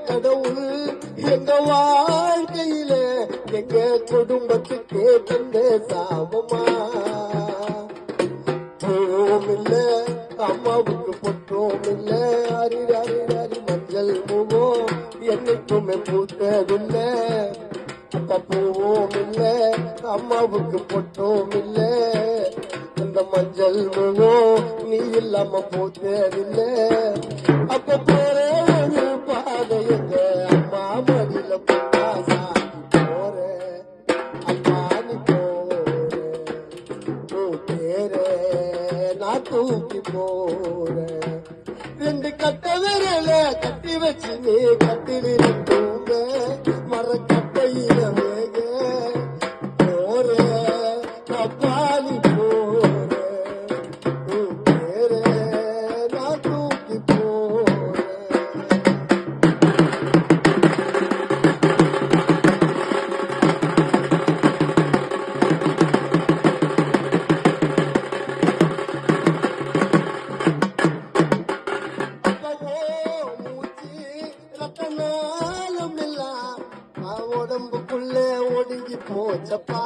கடவுள் எங்க வாழ்க்கையில எங்க குடும்பத்துக்கு தந்த சாபமா. பூவும் இல்ல அம்மாவுக்கு பொட்டோம் இல்ல, அரி அரி அரி மஞ்சள் முகம் என்னைக்குமே பூத்ததில்லை. அப்பா பூவும் இல்ல அம்மாவுக்கு பொட்டோம் இல்ல, அந்த மஞ்சள் முகம் நீ இல்லாம போத்ததில்லை. அப்ப போற ஒரு பாதை எங்க அம்மா மடியில போசா போற அம்மா நீ போற பேர நான் தூக்கி போற. ரெண்டு கட்ட விரல கட்டி வச்சு நீ கட்டிலில் தூங்க மரக்கட்டையில வேக போற அப்பா நீ போற பேர நான் தூக்கி போற. உடம்புக்குள்ள ஒடுங்கி போச்சப்பா.